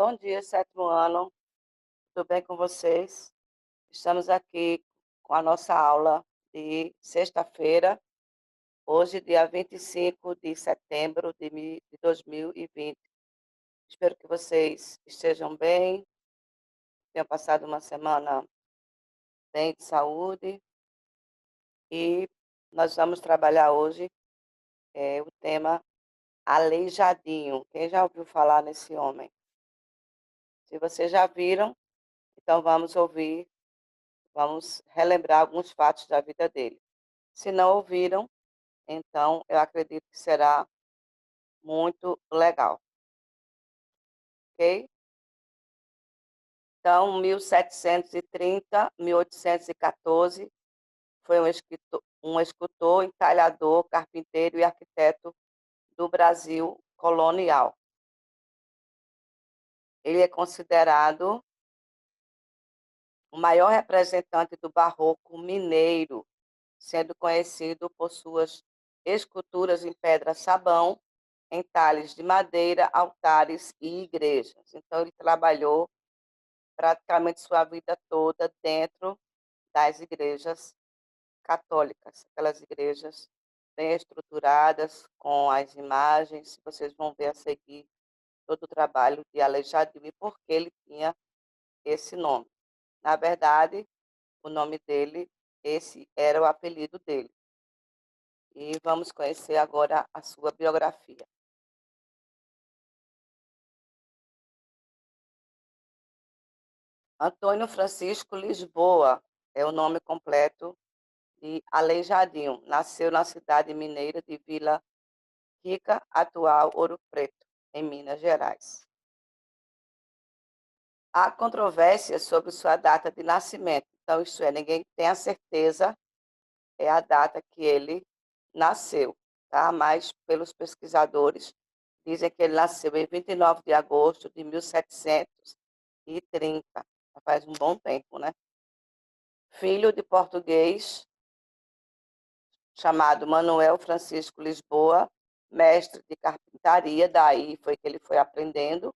Bom dia, sétimo ano. Tudo bem com vocês? Estamos aqui com a nossa aula de sexta-feira, hoje, dia 25 de setembro de 2020. Espero que vocês estejam bem, tenham passado uma semana bem de saúde e nós vamos trabalhar hoje o tema Aleijadinho. Quem já ouviu falar nesse homem? Se vocês já viram, então vamos relembrar alguns fatos da vida dele. Se não ouviram, então eu acredito que será muito legal, ok? Então, 1730, 1814, foi um escultor, entalhador, carpinteiro e arquiteto do Brasil colonial. Ele é considerado o maior representante do barroco mineiro, sendo conhecido por suas esculturas em pedra-sabão, entalhes de madeira, altares e igrejas. Então, ele trabalhou praticamente sua vida toda dentro das igrejas católicas, aquelas igrejas bem estruturadas, com as imagens. Vocês vão ver a seguir todo o trabalho de Aleijadinho e por que ele tinha esse nome. Na verdade, o nome dele, esse era o apelido dele. E vamos conhecer agora a sua biografia. Antônio Francisco Lisboa é o nome completo de Aleijadinho. Nasceu na cidade mineira de Vila Rica, atual Ouro Preto, em Minas Gerais. Há controvérsia sobre sua data de nascimento. Então, isto é, ninguém tem a certeza é a data que ele nasceu, tá? Mas pelos pesquisadores dizem que ele nasceu em 29 de agosto de 1730. Já faz um bom tempo, né? Filho de português, chamado Manuel Francisco Lisboa, mestre de carpintaria, daí foi que ele foi aprendendo,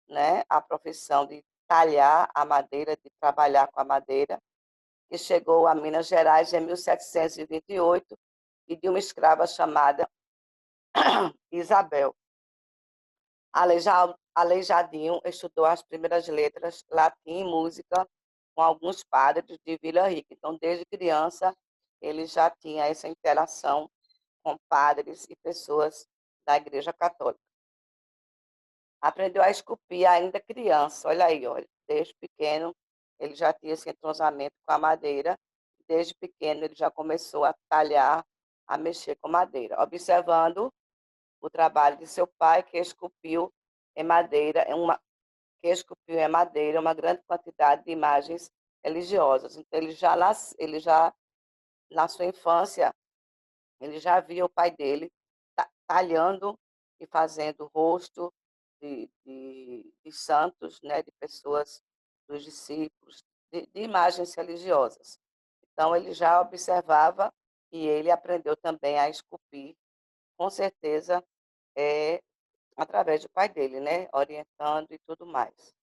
né, a profissão de talhar a madeira, de trabalhar com a madeira, que chegou a Minas Gerais em 1728 e de uma escrava chamada Isabel. Aleijadinho estudou as primeiras letras, latim e música, com alguns padres de Vila Rica. Então, desde criança, ele já tinha essa interação com padres e pessoas da Igreja Católica. Aprendeu a esculpir ainda criança, olha aí, olha, desde pequeno ele já tinha esse entrosamento com a madeira, desde pequeno ele já começou a talhar, a mexer com madeira, observando o trabalho de seu pai, que esculpiu em madeira uma grande quantidade de imagens religiosas. Então, ele já na sua infância, ele já via o pai dele talhando e fazendo rosto de santos, né, de pessoas, dos discípulos, de imagens religiosas. Então, ele já observava e ele aprendeu também a esculpir, com certeza, é, através do pai dele, né, orientando e tudo mais.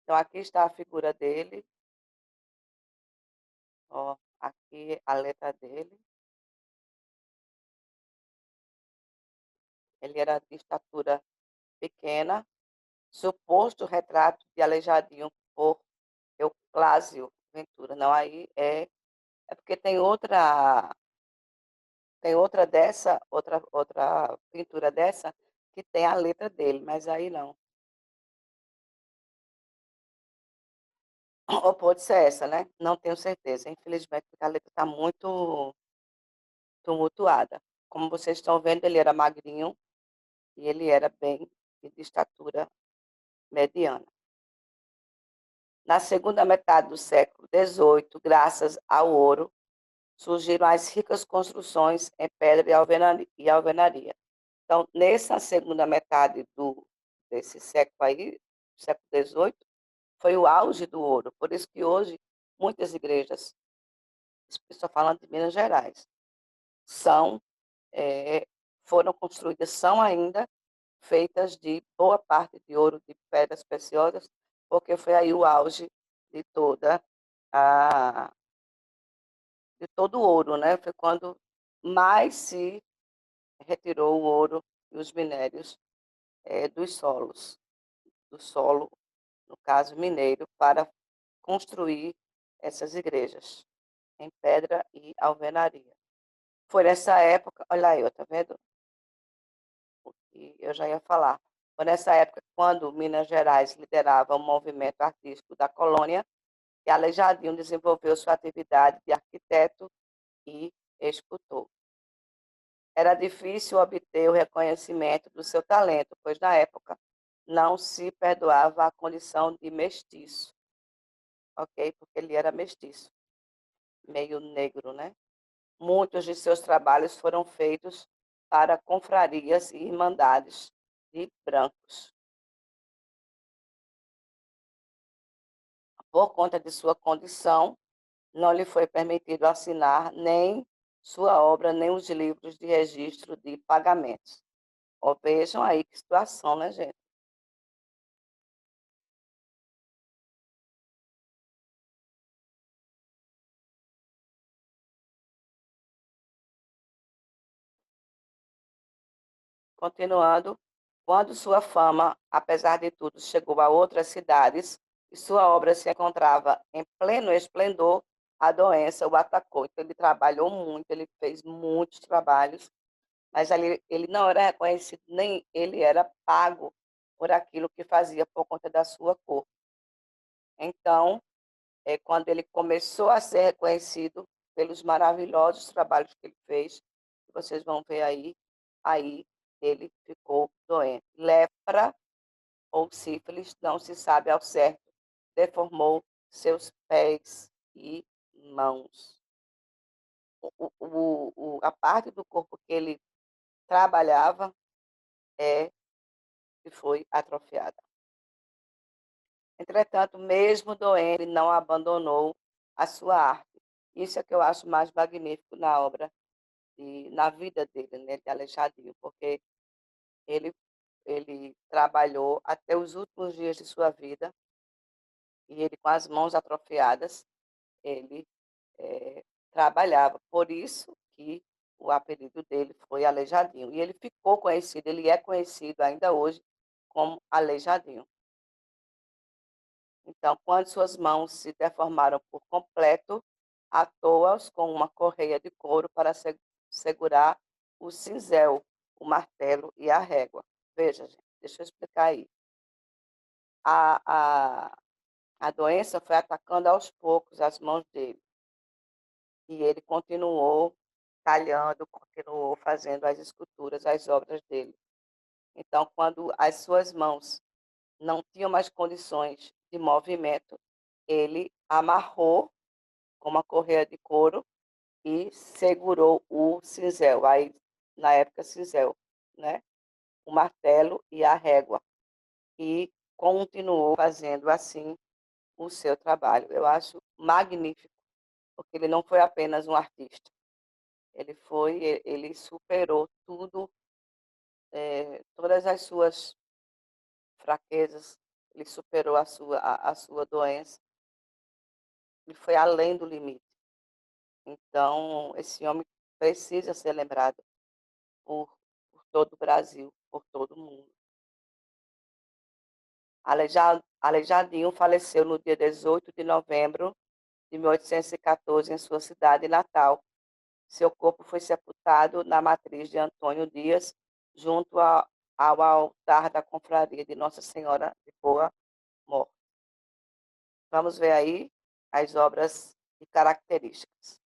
Então, aqui está a figura dele, ó, aqui a letra dele. Ele era de estatura pequena, suposto retrato de Aleijadinho por Euclásio Ventura. Não, aí é porque tem outra pintura dessa que tem a letra dele, mas aí não. Ou pode ser essa, né? Não tenho certeza. Infelizmente, porque a letra está muito tumultuada. Como vocês estão vendo, ele era magrinho e ele era bem de estatura mediana. Na segunda metade do século XVIII, graças ao ouro, surgiram as ricas construções em pedra e alvenaria. Então, nessa segunda metade desse século aí, século XVIII, foi o auge do ouro. Por isso que hoje muitas igrejas, estou falando de Minas Gerais, são, foram construídas, são ainda feitas de boa parte de ouro, de pedras preciosas, porque foi aí o auge de toda a de todo o ouro, né? Foi quando mais se retirou o ouro e os minérios dos solos, do solo, no caso mineiro, para construir essas igrejas em pedra e alvenaria. Foi nessa época, olha aí, tá vendo? O que eu já ia falar. Foi nessa época quando Minas Gerais liderava o movimento artístico da colônia e Aleijadinho desenvolveu sua atividade de arquiteto e escultor. Era difícil obter o reconhecimento do seu talento, pois na época não se perdoava a condição de mestiço, ok? Porque ele era mestiço, meio negro, né? Muitos de seus trabalhos foram feitos para confrarias e irmandades de brancos. Por conta de sua condição, não lhe foi permitido assinar nem sua obra, nem os livros de registro de pagamentos. Ó, vejam aí que situação, né, gente? Continuando, quando sua fama, apesar de tudo, chegou a outras cidades e sua obra se encontrava em pleno esplendor, a doença o atacou. Então, ele trabalhou muito, ele fez muitos trabalhos, mas ele não era reconhecido, nem ele era pago por aquilo que fazia por conta da sua cor. Então, quando ele começou a ser reconhecido pelos maravilhosos trabalhos que ele fez, que vocês vão ver aí ele ficou doente. Lepra ou sífilis, não se sabe ao certo, deformou seus pés e mãos. A parte do corpo que ele trabalhava que foi atrofiada. Entretanto, mesmo doente, ele não abandonou a sua arte. Isso é que eu acho mais magnífico na obra e na vida dele, né, de Alexandrinho, porque ele, ele trabalhou até os últimos dias de sua vida e ele, com as mãos atrofiadas, ele trabalhava. Por isso que o apelido dele foi Aleijadinho. E ele ficou conhecido, ele é conhecido ainda hoje como Aleijadinho. Então, quando suas mãos se deformaram por completo, atou-as com uma correia de couro para segurar o cinzel, o martelo e a régua. Veja, gente, deixa eu explicar aí. A, a, a doença foi atacando aos poucos as mãos dele. E ele continuou talhando, continuou fazendo as esculturas, as obras dele. Então, quando as suas mãos não tinham mais condições de movimento, ele amarrou com uma correia de couro e segurou o cinzel, aí na época cinzel, né? O martelo e a régua. E continuou fazendo assim o seu trabalho. Eu acho magnífico, porque ele não foi apenas um artista, ele superou tudo, todas as suas fraquezas, ele superou a sua doença, ele foi além do limite. Então, esse homem precisa ser lembrado por, por todo o Brasil, por todo o mundo. Aleijadinho faleceu no dia 18 de novembro de 1814 em sua cidade natal. Seu corpo foi sepultado na matriz de Antônio Dias, junto ao altar da confraria de Nossa Senhora de Boa Morte. Vamos ver aí as obras e características.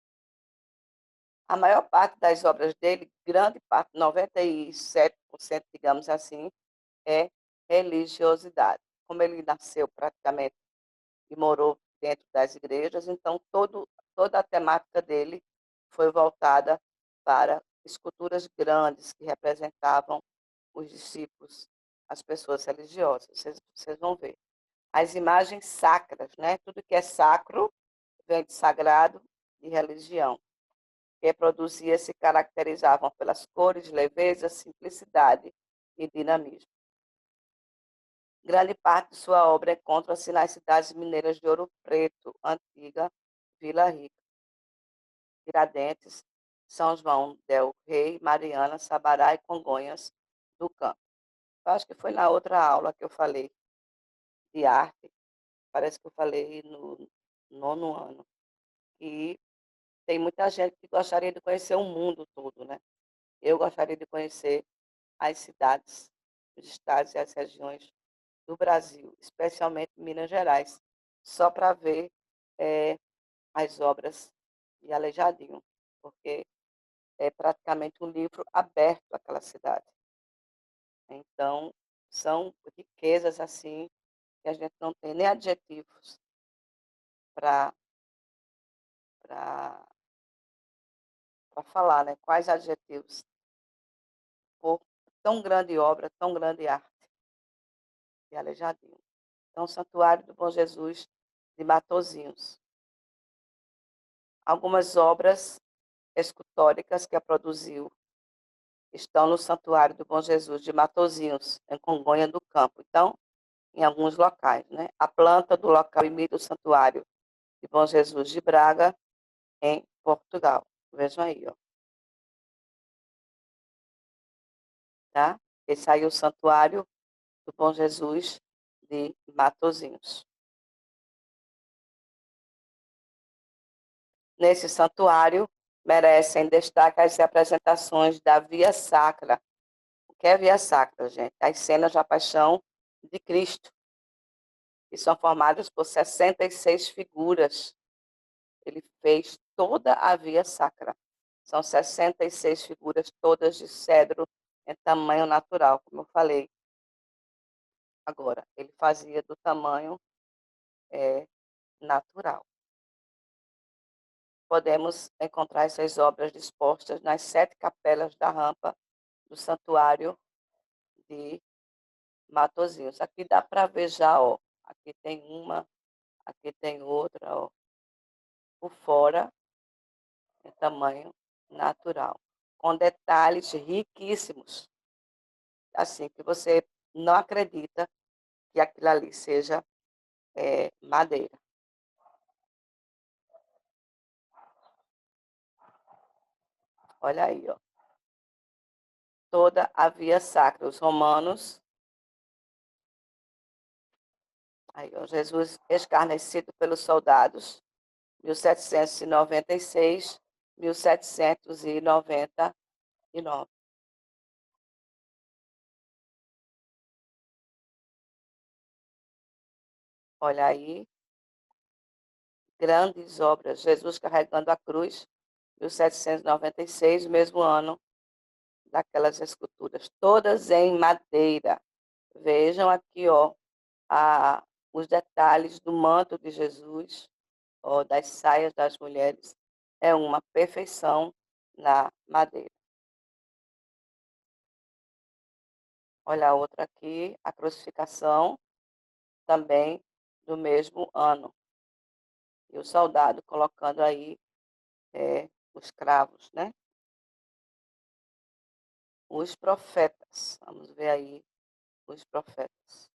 A maior parte das obras dele, grande parte, 97%, digamos assim, é religiosidade. Como ele nasceu praticamente e morou dentro das igrejas, então toda a temática dele foi voltada para esculturas grandes que representavam os discípulos, as pessoas religiosas. Vocês vão ver. As imagens sacras, né? Tudo que é sacro vem de sagrado e religião. Que produzia se caracterizavam pelas cores, leveza, simplicidade e dinamismo. Grande parte de sua obra encontra-se nas cidades mineiras de Ouro Preto, Antiga, Vila Rica, Tiradentes, São João del Rei, Mariana, Sabará e Congonhas do Campo. Eu acho que foi na outra aula que eu falei de arte, parece que eu falei no 9º ano, e tem muita gente que gostaria de conhecer o mundo todo, né? Eu gostaria de conhecer as cidades, os estados e as regiões do Brasil, especialmente Minas Gerais, só para ver as obras de Aleijadinho, porque é praticamente um livro aberto àquela cidade. Então, são riquezas assim que a gente não tem nem adjetivos para falar, né? Quais adjetivos por tão grande obra, tão grande arte de Aleijadinho. Então, o Santuário do Bom Jesus de Matozinhos. Algumas obras escultóricas que a produziu estão no Santuário do Bom Jesus de Matozinhos, em Congonha do Campo. Então, em alguns locais, né? A planta do local imita o Santuário de Bom Jesus de Braga, em Portugal. Vejam aí, ó. Tá? Esse aí é o Santuário do Bom Jesus de Matozinhos. Nesse santuário, merecem destaque as representações da Via Sacra. O que é Via Sacra, gente? As cenas da Paixão de Cristo, que são formadas por 66 figuras. Ele fez toda a Via Sacra. São 66 figuras, todas de cedro em tamanho natural, como eu falei agora. Ele fazia do tamanho natural. Podemos encontrar essas obras dispostas nas 7 capelas da rampa do Santuário de Matozinhos. Aqui dá para ver já, ó. Aqui tem uma, aqui tem outra, ó. Por fora, em tamanho natural, com detalhes riquíssimos. Assim, que você não acredita que aquilo ali seja madeira. Olha aí, ó. Toda a Via Sacra. Os romanos. Aí, ó, Jesus escarnecido pelos soldados. 1796, 1799. Olha aí, grandes obras. Jesus carregando a cruz, 1796, mesmo ano daquelas esculturas, todas em madeira. Vejam aqui, ó, os detalhes do manto de Jesus, ó, das saias das mulheres. É uma perfeição na madeira. Olha a outra aqui, a crucificação, também do mesmo ano. E o soldado colocando aí os cravos, né? Os profetas. Vamos ver aí os profetas.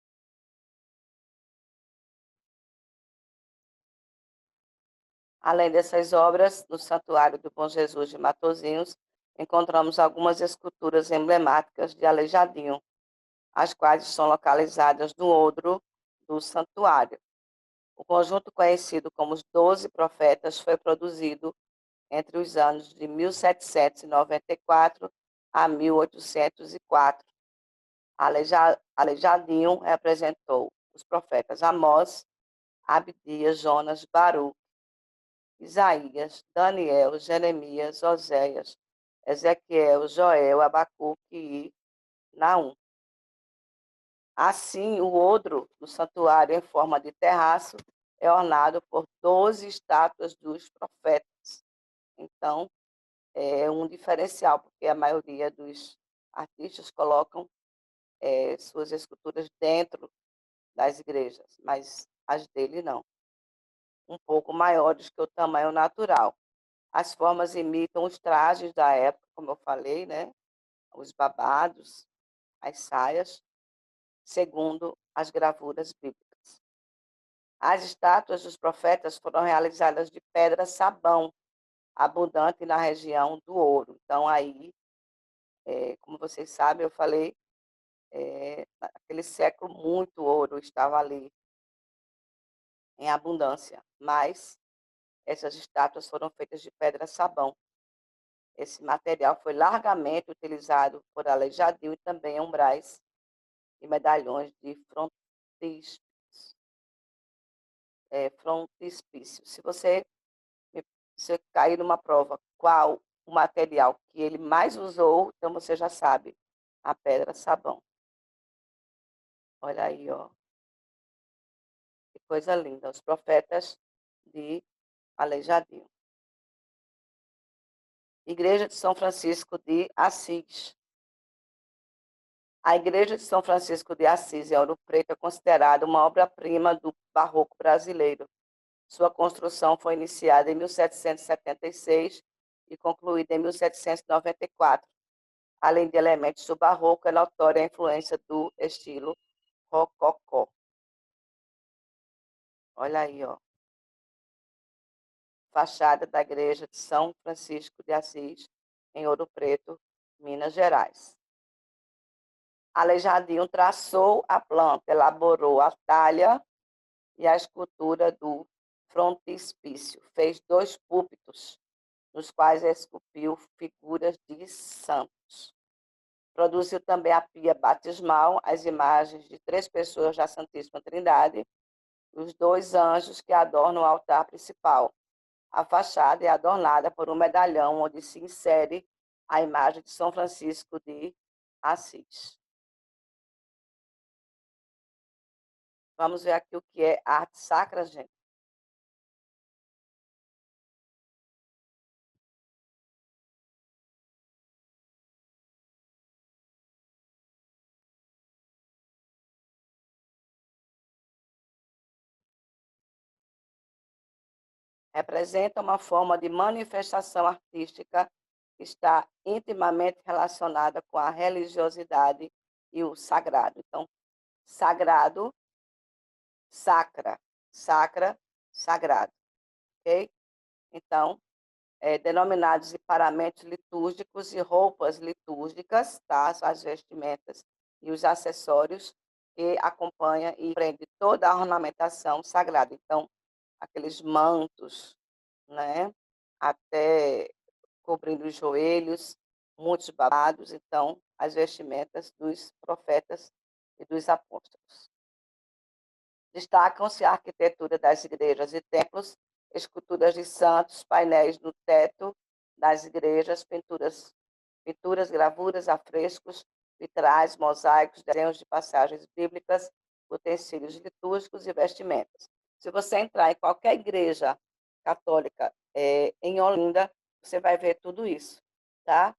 Além dessas obras, no Santuário do Bom Jesus de Matozinhos, encontramos algumas esculturas emblemáticas de Aleijadinho, as quais são localizadas no odro do santuário. O conjunto conhecido como os 12 Profetas foi produzido entre os anos de 1794 a 1804. Aleijadinho representou os profetas Amós, Abdias, Jonas, Baruque, Isaías, Daniel, Jeremias, Oséias, Ezequiel, Joel, Abacuque e Naum. Assim, o odro do santuário, em forma de terraço, é ornado por 12 estátuas dos profetas. Então, é um diferencial, porque a maioria dos artistas colocam suas esculturas dentro das igrejas, mas as dele não. Um pouco maiores que o tamanho natural. As formas imitam os trajes da época, como eu falei, né? Os babados. as saias, segundo as gravuras bíblicas. As estátuas dos profetas foram realizadas de pedra-sabão, abundante na região do Ouro. Então, aí, como vocês sabem, eu falei, naquele século, muito ouro estava ali em abundância, mas essas estátuas foram feitas de pedra-sabão. Esse material foi largamente utilizado por Aleijadinho e também em umbrais e medalhões de frontispício. Se você cair numa prova qual o material que ele mais usou, então você já sabe, a pedra-sabão. Olha aí, ó. Que coisa linda. Os profetas de Aleijadinho. Igreja de São Francisco de Assis. A Igreja de São Francisco de Assis, em Ouro Preto, é considerada uma obra-prima do barroco brasileiro. Sua construção foi iniciada em 1776 e concluída em 1794. Além de elementos do barroco, é notória a influência do estilo rococó. Olha aí, ó. Fachada da Igreja de São Francisco de Assis, em Ouro Preto, Minas Gerais. Aleijadinho traçou a planta, elaborou a talha e a escultura do frontispício. Fez 2 púlpitos, nos quais esculpiu figuras de santos. Produziu também a pia batismal, as imagens de 3 pessoas da Santíssima Trindade, os 2 anjos que adornam o altar principal. A fachada é adornada por um medalhão onde se insere a imagem de São Francisco de Assis. Vamos ver aqui o que é arte sacra, gente. Representa uma forma de manifestação artística que está intimamente relacionada com a religiosidade e o sagrado. Então, sagrado, sacra, sacra, sagrado, ok? Então, denominados de paramentos litúrgicos e roupas litúrgicas, tá? As vestimentas e os acessórios que acompanham e prende toda a ornamentação sagrada. Então, aqueles mantos, né? Até cobrindo os joelhos, muitos babados, então, as vestimentas dos profetas e dos apóstolos. Destacam-se a arquitetura das igrejas e templos, esculturas de santos, painéis no teto das igrejas, pinturas, gravuras, afrescos, vitrais, mosaicos, desenhos de passagens bíblicas, utensílios litúrgicos e vestimentas. Se você entrar em qualquer igreja católica em Olinda, você vai ver tudo isso, tá?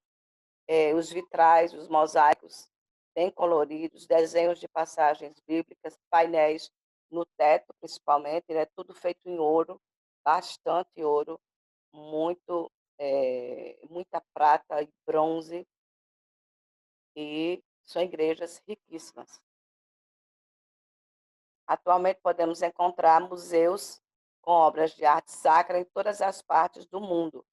Os vitrais, os mosaicos bem coloridos, desenhos de passagens bíblicas, painéis no teto, principalmente, né? Tudo feito em ouro, bastante ouro, muita prata e bronze, e são igrejas riquíssimas. Atualmente podemos encontrar museus com obras de arte sacra em todas as partes do mundo.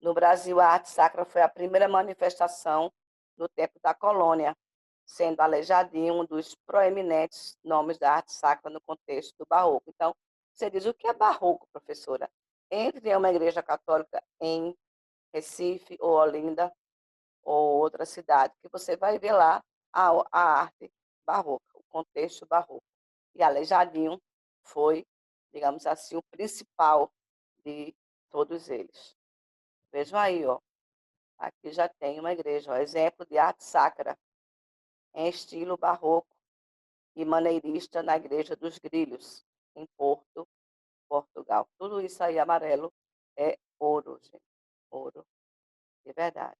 No Brasil, a arte sacra foi a primeira manifestação no tempo da colônia, sendo Aleijadinho um dos proeminentes nomes da arte sacra no contexto do barroco. Então, você diz, o que é barroco, professora? Entre em uma igreja católica em Recife ou Olinda ou outra cidade, que você vai ver lá a arte barroca, o contexto barroco. E Aleijadinho foi, digamos assim, o principal de todos eles. Vejam aí, ó. Aqui já tem uma igreja, ó, exemplo de arte sacra em estilo barroco e maneirista na Igreja dos Grilhos, em Porto, Portugal. Tudo isso aí amarelo é ouro, gente. Ouro de verdade.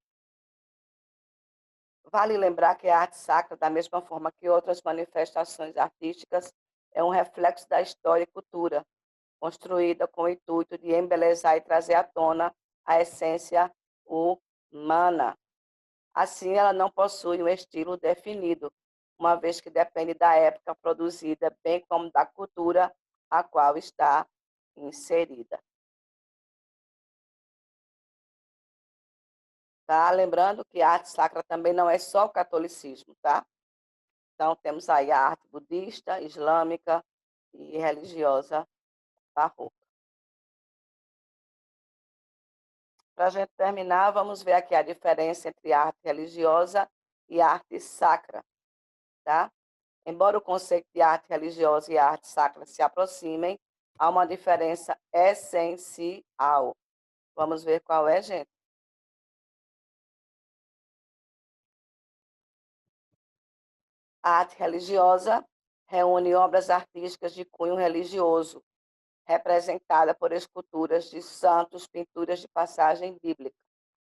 Vale lembrar que a arte sacra, da mesma forma que outras manifestações artísticas, é um reflexo da história e cultura, construída com o intuito de embelezar e trazer à tona a essência humana. Assim, ela não possui um estilo definido, uma vez que depende da época produzida, bem como da cultura a qual está inserida. Tá? Lembrando que a arte sacra também não é só o catolicismo, tá? Então, temos aí a arte budista, islâmica e religiosa barroca. Para a gente terminar, vamos ver aqui a diferença entre arte religiosa e arte sacra, tá? Embora o conceito de arte religiosa e arte sacra se aproximem, há uma diferença essencial. Vamos ver qual é, gente? A arte religiosa reúne obras artísticas de cunho religioso, representada por esculturas de santos, pinturas de passagem bíblica.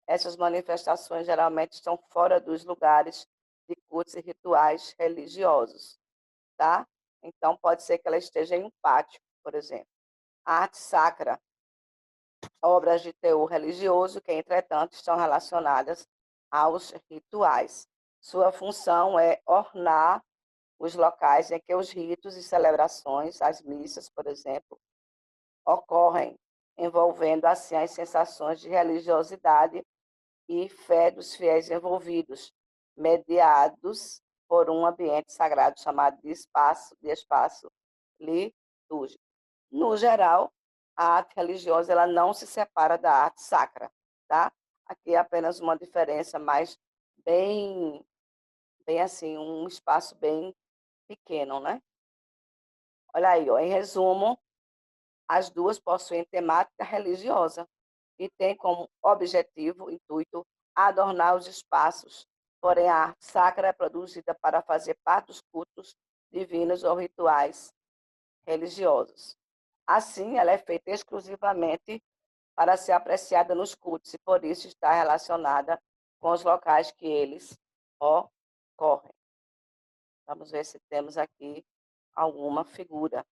Essas manifestações geralmente estão fora dos lugares de cultos e rituais religiosos, tá? Então, pode ser que ela esteja em um pátio, por exemplo. A arte sacra, obras de teor religioso que, entretanto, estão relacionadas aos rituais. Sua função é ornar os locais em que os ritos e celebrações, as missas, por exemplo, ocorrem, envolvendo assim as sensações de religiosidade e fé dos fiéis envolvidos, mediados por um ambiente sagrado chamado de espaço litúrgico. No geral, a arte religiosa ela não se separa da arte sacra, tá? Aqui é apenas uma diferença, mas bem, bem assim, um espaço bem pequeno, né? Olha aí, ó, em resumo, as duas possuem temática religiosa e têm como objetivo, intuito, adornar os espaços. Porém, a arte sacra é produzida para fazer parte dos cultos divinos ou rituais religiosos. Assim, ela é feita exclusivamente para ser apreciada nos cultos e, por isso, está relacionada com os locais que eles ocorrem. Vamos ver se temos aqui alguma figura.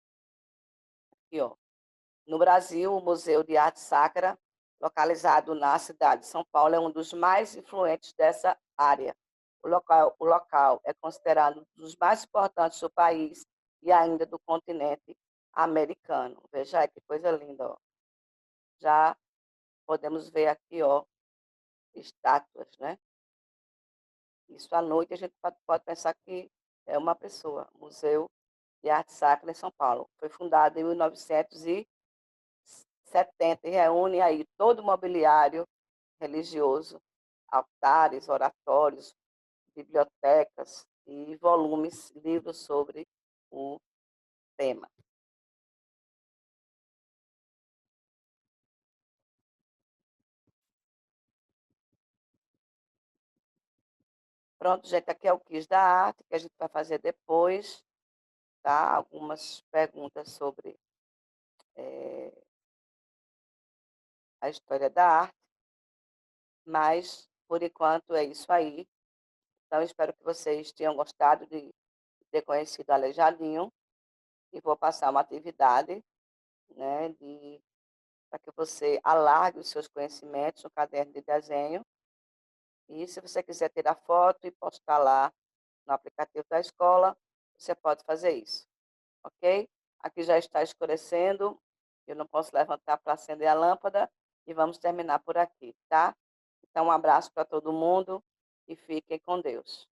Aqui, ó. No Brasil, o Museu de Arte Sacra, localizado na cidade de São Paulo, é um dos mais influentes dessa área. O local é considerado um dos mais importantes do país e ainda do continente americano. Veja aí que coisa linda, ó. Já podemos ver aqui, ó, estátuas, né? Isso à noite a gente pode pensar que é uma pessoa. Museu de Arte Sacra em São Paulo. Foi fundado em 1970 e reúne aí todo o mobiliário religioso, altares, oratórios, bibliotecas e volumes, livros sobre o tema. Pronto, gente, aqui é o quiz da arte, que a gente vai fazer depois, tá? Algumas perguntas sobre a história da arte, mas, por enquanto, é isso aí. Então, espero que vocês tenham gostado de ter conhecido Aleijadinho e vou passar uma atividade, né, para que você alargue os seus conhecimentos no caderno de desenho. E se você quiser tirar foto e postar lá no aplicativo da escola, você pode fazer isso, ok? Aqui já está escurecendo, eu não posso levantar para acender a lâmpada e vamos terminar por aqui, tá? Então, um abraço para todo mundo e fiquem com Deus.